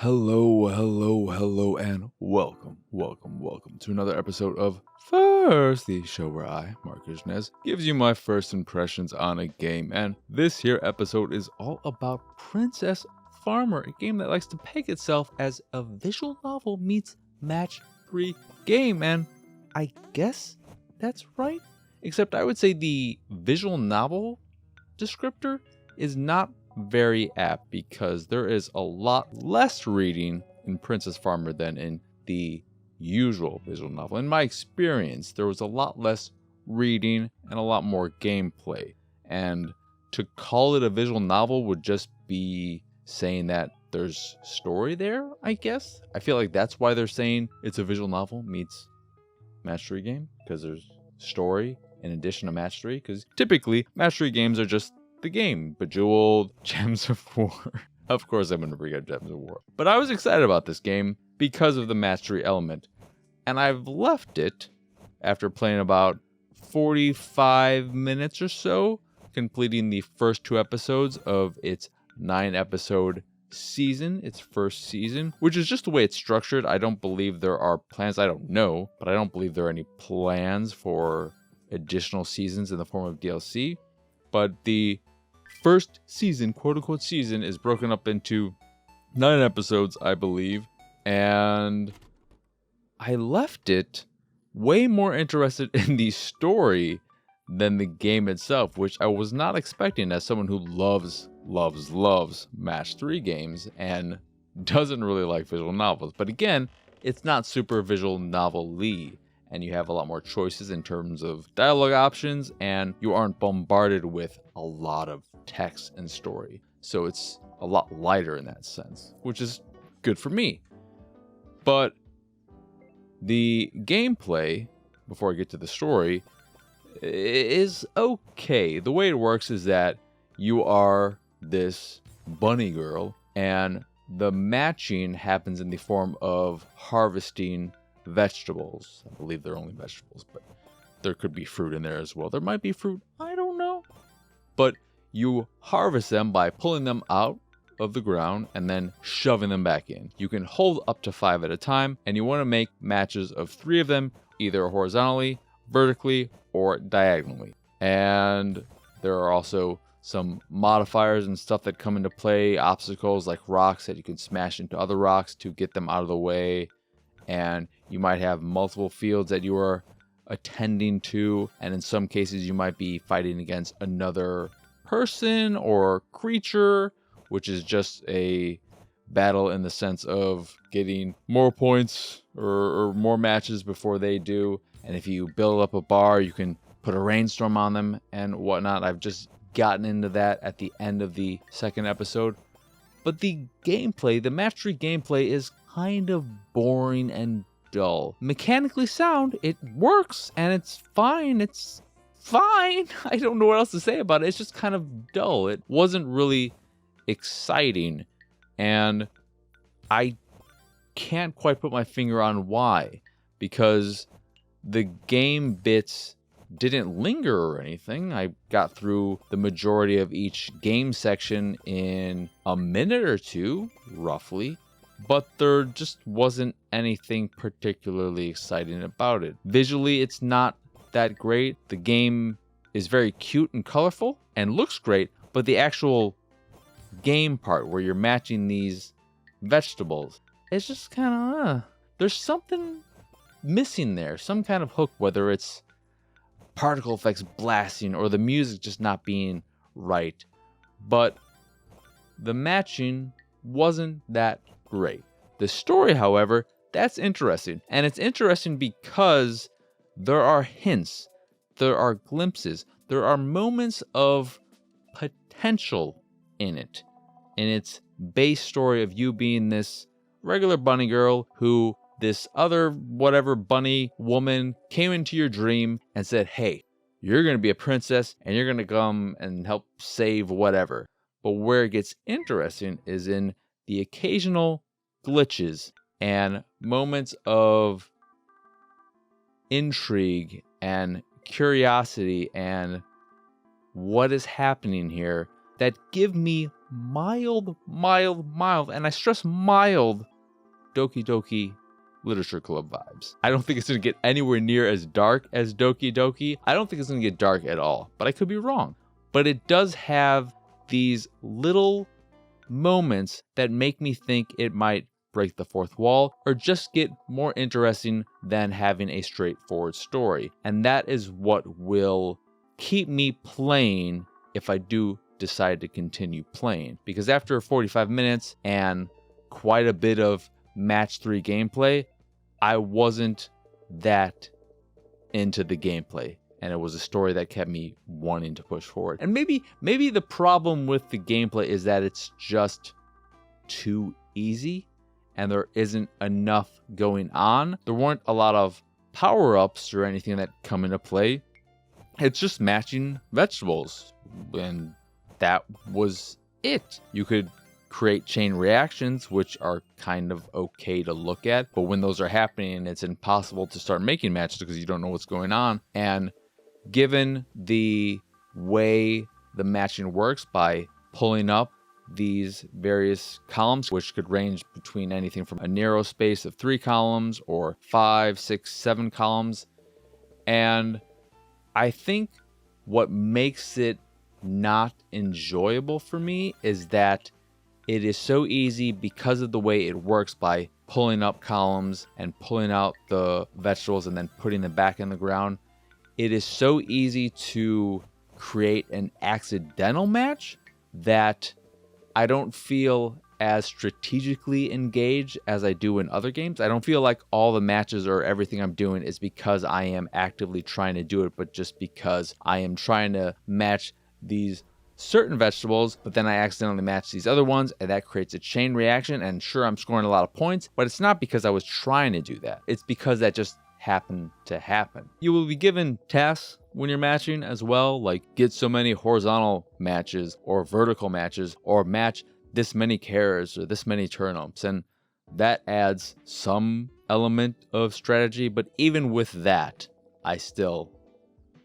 Hello, and welcome to another episode of First, the show where I, Marcus Nez, gives you my first impressions on a game. And this here episode is all about Princess Farmer, a game that likes to peg itself as a visual novel meets match 3 game. And I guess that's right, except I would say the visual novel descriptor is not very apt because there is a lot less reading in Princess Farmer than in the usual visual novel. In my experience, there was a lot less reading and a lot more gameplay. And to call it a visual novel would just be saying that there's story there, I guess. I feel like that's why they're saying it's a visual novel meets match 3 game, because there's story in addition to match 3. Because typically, match 3 games are just the game, Bejeweled, Gems of War. Of course I'm going to bring up Gems of War. But I was excited about this game because of the match 3 element. And I've left it after playing about 45 minutes or so, completing the first 2 episodes of its 9-episode season, its first season, which is just the way it's structured. I don't believe there are plans. I don't know, but I don't believe there are any plans for additional seasons in the form of DLC. But the first season, quote-unquote season, is broken up into 9 episodes, I believe. And I left it way more interested in the story than the game itself, which I was not expecting as someone who loves match 3 games and doesn't really like visual novels. But again, it's not super visual novel-y, and you have a lot more choices in terms of dialogue options, and you aren't bombarded with a lot of text and story. So it's a lot lighter in that sense, which is good for me. But the gameplay, before I get to the story, is okay. The way it works is that you are this bunny girl, and the matching happens in the form of harvesting vegetables. I believe they're only vegetables, but there could be fruit in there as well. There might be fruit, I don't know. But you harvest them by pulling them out of the ground and then shoving them back in. You can hold up to 5 at a time, and you want to make matches of 3 of them, either horizontally, vertically, or diagonally. And there are also some modifiers and stuff that come into play, obstacles like rocks that you can smash into other rocks to get them out of the way. And you might have multiple fields that you are attending to, and in some cases you might be fighting against another person or creature, which is just a battle in the sense of getting more points or more matches before they do. And if you build up a bar, you can put a rainstorm on them and whatnot. I've just gotten into that at the end of the 2nd episode. But the gameplay, the match 3 gameplay, is kind of boring and dull. Mechanically sound, it works, and it's fine. It's fine. I don't know what else to say about it. It's just kind of dull. It wasn't really exciting, and I can't quite put my finger on why, because the game bits didn't linger or anything. I got through the majority of each game section in a minute or 2, roughly, but there just wasn't anything particularly exciting about it. Visually, it's not that great. The game is very cute and colorful and looks great, but the actual game part where you're matching these vegetables, it's just kind of, there's something missing there, some kind of hook, whether it's particle effects blasting or the music just not being right. But the matching wasn't that great. The story, however, that's interesting. And it's interesting because there are hints, there are glimpses, there are moments of potential in it. In its base story of you being this regular bunny girl who this other whatever bunny woman came into your dream and said, hey, you're going to be a princess and you're going to come and help save whatever. But where it gets interesting is in the occasional glitches and moments of intrigue and curiosity and what is happening here that give me mild, and I stress mild, Doki Doki Literature Club vibes. I don't think it's going to get anywhere near as dark as Doki Doki. I don't think it's going to get dark at all, but I could be wrong. But it does have these little moments that make me think it might break the fourth wall or just get more interesting than having a straightforward story. And that is what will keep me playing if I do decide to continue playing. Because after 45 minutes and quite a bit of match 3 gameplay, I wasn't that into the gameplay, and it was a story that kept me wanting to push forward. And maybe the problem with the gameplay is that it's just too easy and there isn't enough going on. There weren't a lot of power-ups or anything that come into play. It's just matching vegetables, and that was it. You could create chain reactions, which are kind of okay to look at, but when those are happening, it's impossible to start making matches because you don't know what's going on. And given the way the matching works by pulling up these various columns, which could range between anything from a narrow space of 3 columns or 5, 6, 7 columns, and I think what makes it not enjoyable for me is that it is so easy because of the way it works by pulling up columns and pulling out the vegetables and then putting them back in the ground. It is so easy to create an accidental match that I don't feel as strategically engaged as I do in other games. I don't feel like all the matches or everything I'm doing is because I am actively trying to do it, but just because I am trying to match these certain vegetables, but then I accidentally match these other ones, and that creates a chain reaction. And sure, I'm scoring a lot of points, but it's not because I was trying to do that. It's because that just happened to happen. You will be given tasks when you're matching as well, like get so many horizontal matches or vertical matches, or match this many carrots or this many turnips, and that adds some element of strategy. But even with that, I still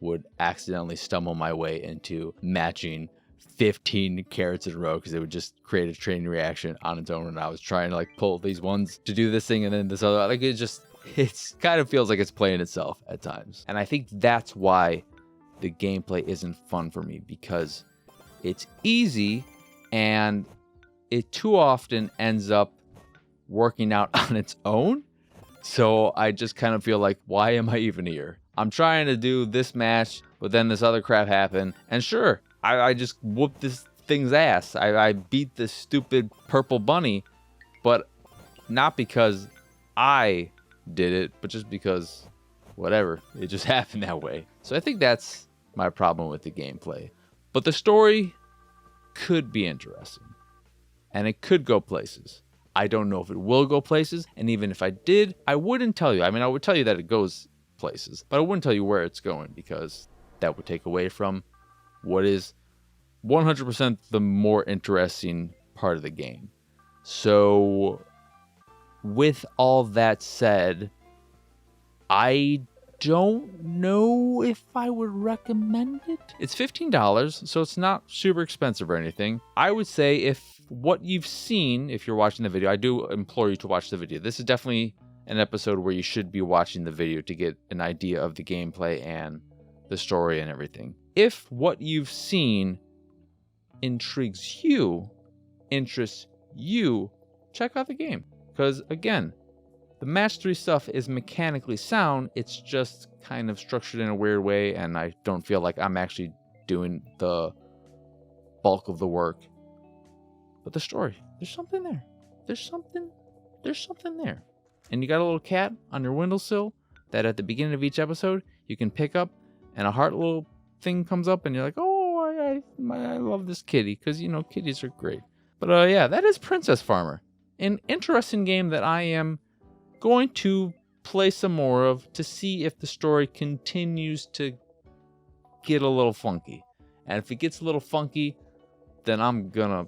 would accidentally stumble my way into matching 15 carrots in a row because it would just create a chain reaction on its own. And I was trying to like pull these ones to do this thing and then this other, like it kind of feels like it's playing itself at times. And I think that's why the gameplay isn't fun for me, because it's easy and it too often ends up working out on its own. So I just kind of feel like, why am I even here? I'm trying to do this match, but then this other crap happened. And sure, I just whooped this thing's ass. I beat this stupid purple bunny, but not because I did it, but just because whatever, it just happened that way. So I think that's my problem with the gameplay. But the story could be interesting, and it could go places. I don't know if it will go places, and even if I did, I wouldn't tell you. I mean, I would tell you that it goes places, but I wouldn't tell you where it's going, because that would take away from what is 100% the more interesting part of the game. So with all that said, I don't know if I would recommend it. It's $15, so it's not super expensive or anything. I would say if what you've seen, if you're watching the video, I do implore you to watch the video. This is definitely an episode where you should be watching the video to get an idea of the gameplay and the story and everything. If what you've seen intrigues you, interests you, check out the game. Because again, the match 3 stuff is mechanically sound, it's just kind of structured in a weird way, and I don't feel like I'm actually doing the bulk of the work. But the story, there's something there. There's something there. And you got a little cat on your windowsill that at the beginning of each episode you can pick up, and a heart little thing comes up, and you're like, oh, I love this kitty, because you know kitties are great. But yeah, that is Princess Farmer, an interesting game that I am going to play some more of to see if the story continues to get a little funky. And if it gets a little funky, then I'm gonna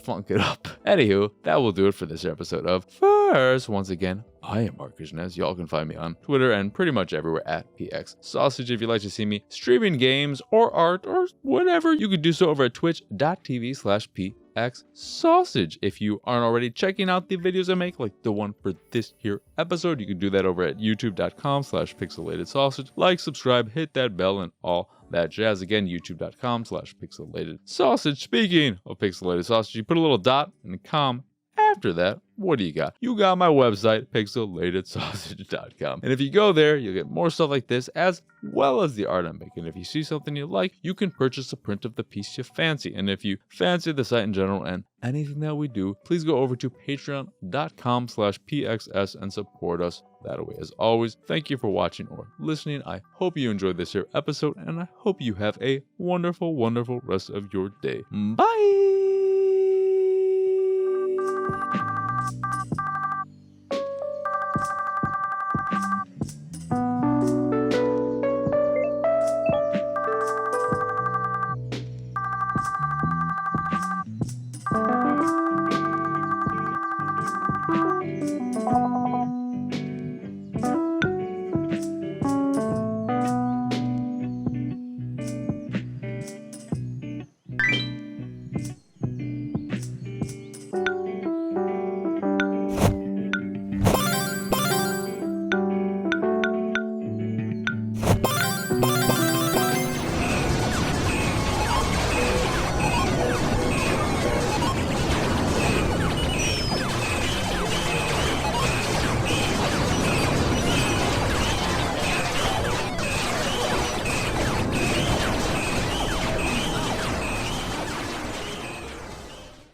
funk it up. Anywho, that will do it for this episode of first, once again, I am Marcus Nez. Y'all can find me on Twitter and pretty much everywhere at PX Sausage. If you'd like to see me streaming games or art or whatever, you could do so over at twitch.tv/PX Sausage. If you aren't already checking out the videos I make, like the one for this here episode, you can do that over at youtube.com/pixelated sausage. Like, subscribe, hit that bell, and all that jazz. Again, youtube.com/pixelated sausage. Speaking of pixelated sausage, you put a little dot and a com after that. What do you got? You got my website, pixelatedsausage.com. And if you go there, you'll get more stuff like this, as well as the art I'm making. If you see something you like, you can purchase a print of the piece you fancy. And if you fancy the site in general and anything that we do, please go over to patreon.com/pxs and support us that way. As always, thank you for watching or listening. I hope you enjoyed this here episode, and I hope you have a wonderful, wonderful rest of your day. Bye!